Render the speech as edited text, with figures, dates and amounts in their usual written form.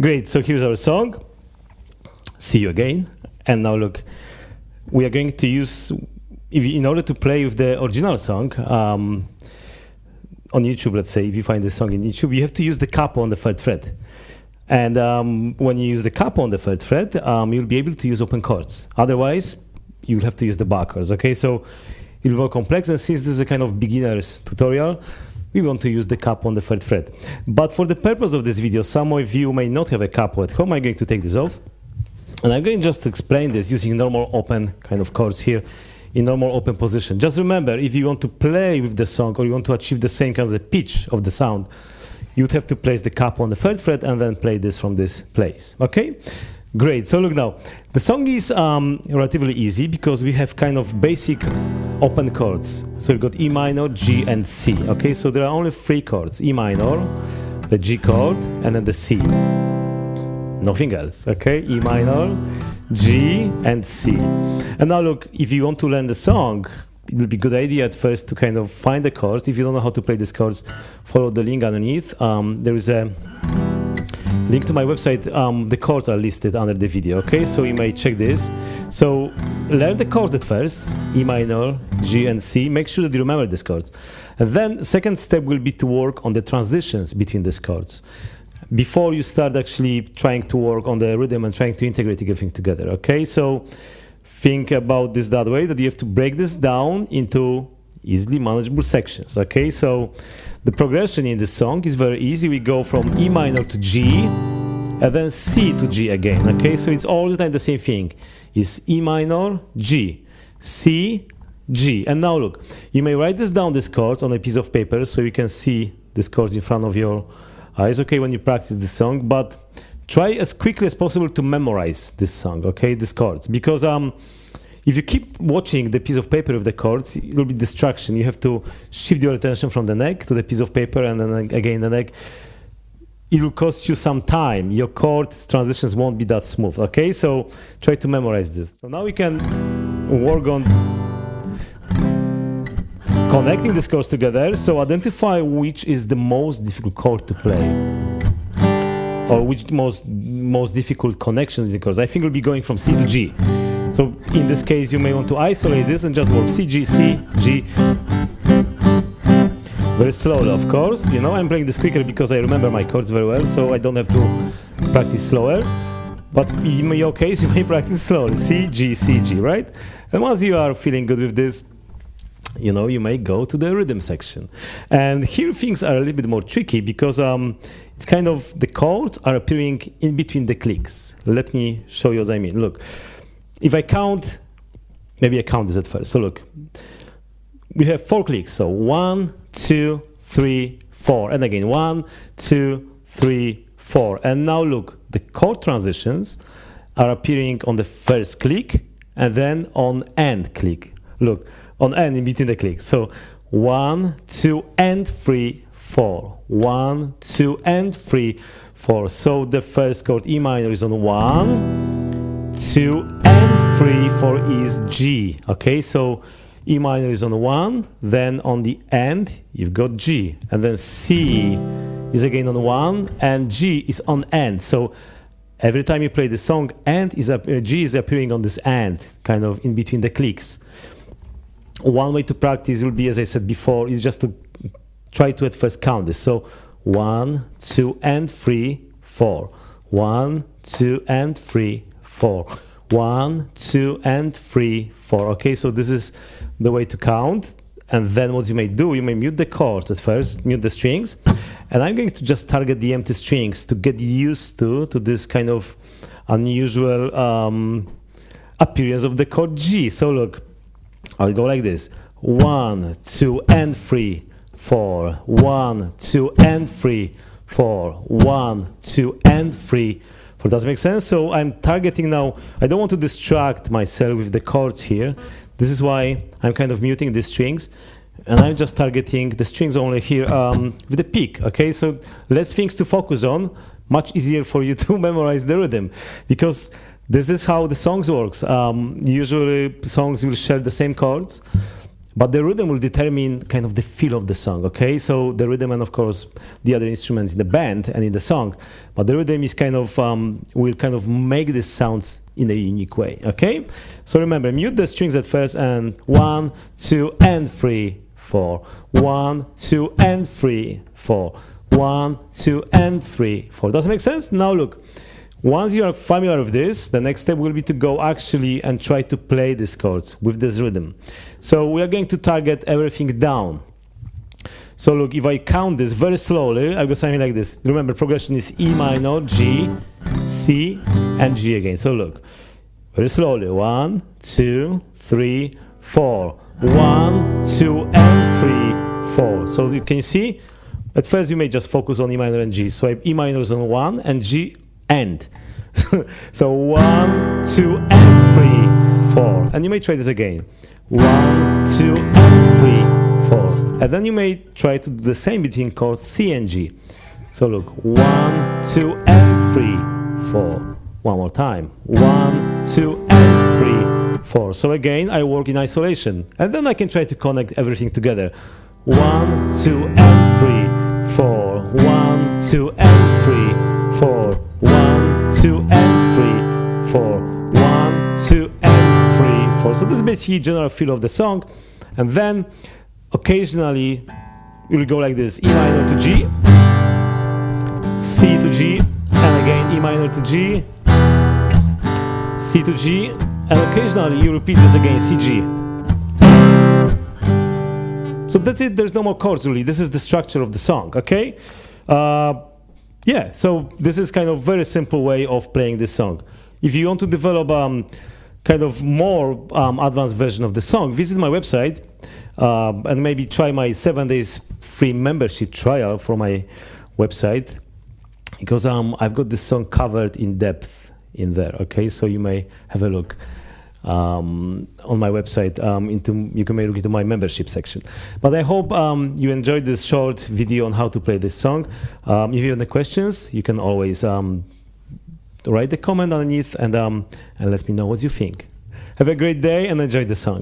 Great, so here's our song. See you again. And now look, we are going to use, in order to play with the original song, on YouTube, let's say, if you find the song in YouTube, you have to use the capo on the 3rd fret. And when you use the capo on the 3rd fret, you'll be able to use open chords. Otherwise, you'll have to use the bar chords, okay? So it'll be more complex, and since this is a kind of beginner's tutorial, we want to use the capo on the 3rd fret. But for the purpose of this video, some of you may not have a capo at home. I'm going to take this off, and I'm going just to explain this using normal open kind of chords here in normal open position. Just remember, if you want to play with the song or you want to achieve the same kind of the pitch of the sound, you'd have to place the capo on the 3rd fret and then play this from this place, okay? Great, so look now, the song is relatively easy because we have kind of basic open chords. So we've got E minor, G, and C, okay? So there are only 3 chords, E minor, the G chord, and then the C. Nothing else, okay? E minor, G, and C. And now look, if you want to learn the song, it would be a good idea at first to kind of find the chords. If you don't know how to play these chords, follow the link underneath. There is a link to my website. The chords are listed under the video, okay? So you may check this. So learn the chords at first, E minor, G, and C. Make sure that you remember these chords. And then second step will be to work on the transitions between these chords before you start actually trying to work on the rhythm and trying to integrate everything together, okay? So think about this that way, that you have to break this down into easily manageable sections, okay? So the progression in this song is very easy. We go from E minor to G, and then C to G again, okay? So it's all the time the same thing. It's E minor, G, C, G. And now look, you may write this down, these chords, on a piece of paper so you can see these chords in front of your eyes, okay, when you practice this song, but try as quickly as possible to memorize this song, okay, these chords, because if you keep watching the piece of paper with the chords, it will be distraction. You have to shift your attention from the neck to the piece of paper and then again the neck. It will cost you some time. Your chord transitions won't be that smooth, okay? So try to memorize this. So now we can work on connecting these chords together. So identify which is the most difficult chord to play, or which most difficult connections, because I think we'll be going from C to G. So in this case, you may want to isolate this and just work C, G, C, G. Very slowly, of course. You know, I'm playing this quicker because I remember my chords very well, so I don't have to practice slower. But in your case, you may practice slowly. C, G, C, G, right? And once you are feeling good with this, you know, you may go to the rhythm section. And here things are a little bit more tricky because it's kind of, the chords are appearing in between the clicks. Let me show you what I mean. Look, if I count, maybe I count this at first. So look, we have 4 clicks. So 1, 2, 3, 4. And again, 1, 2, 3, 4. And now look, the chord transitions are appearing on the first click and then on end click. Look, on end in between the clicks. So 1, 2, and 3, 4. 1, 2, and 3, 4. So the first chord E minor is on 1, 2, and 3, 4 is G. Okay, so E minor is on 1, then on the end you've got G, and then C is again on 1, and G is on end. So every time you play the song, G is appearing on this end, kind of in between the clicks. One way to practice will be, as I said before, is just to try to at first count this. So 1, 2, and 3, 4. 1, 2, and 3, 4. 1, 2, and 3, 4. Okay, so this is the way to count. And then what you may do, you may mute the chords at first, mute the strings. And I'm going to just target the empty strings to get used to this kind of unusual appearance of the chord G. So look, I'll go like this. 1, 2, and 3, 4. 1, 2, and 3, 4. 1, 2, and 3, 4. Does it make sense? So I'm targeting now. I don't want to distract myself with the chords here. This is why I'm kind of muting the strings. And I'm just targeting the strings only here with the pick. Okay, so less things to focus on. Much easier for you to memorize the rhythm. Because this is how the songs works. Usually songs will share the same chords, but the rhythm will determine kind of the feel of the song, okay? So the rhythm and of course the other instruments in the band and in the song, but the rhythm is kind of, will kind of make the sounds in a unique way, okay? So remember, mute the strings at first and 1, 2, and 3, 4. 1, 2, and 3, 4. 1, 2, and 3, 4. Does it make sense? Now look. Once you are familiar with this, the next step will be to go actually and try to play these chords with this rhythm. So we are going to target everything down. So look, if I count this very slowly, I go something like this. Remember, progression is E minor, G, C, and G again. So look, very slowly. 1, 2, 3, 4. 1, 2, and 3, 4. So you can see, at first you may just focus on E minor and G. So E minor is on 1 and G and. So 1, 2, and 3, 4. And you may try this again. 1, 2, and 3, 4. And then you may try to do the same between chords C and G. So look, 1, 2, and 3, 4. One more time. 1, 2, and 3, 4. So again, I work in isolation. And then I can try to connect everything together. 1, 2, and 3, 4. 1, 2, and 3, 4. 1, 2, and 3, 4. 1, 2, and 3, 4. So this is basically general feel of the song. And then occasionally it will go like this: E minor to G, C to G, and again E minor to G, C to G, and occasionally you repeat this again, C, G. So that's it, there's no more chords really. This is the structure of the song, okay? Yeah, so this is kind of very simple way of playing this song. If you want to develop kind of more advanced version of the song, visit my website and maybe try my 7 days free membership trial for my website, because I've got this song covered in depth in there, okay? So you may have a look on my website. You can look into my membership section. But I hope you enjoyed this short video on how to play this song. If you have any questions, you can always write a comment underneath and let me know what you think. Have a great day and enjoy the song.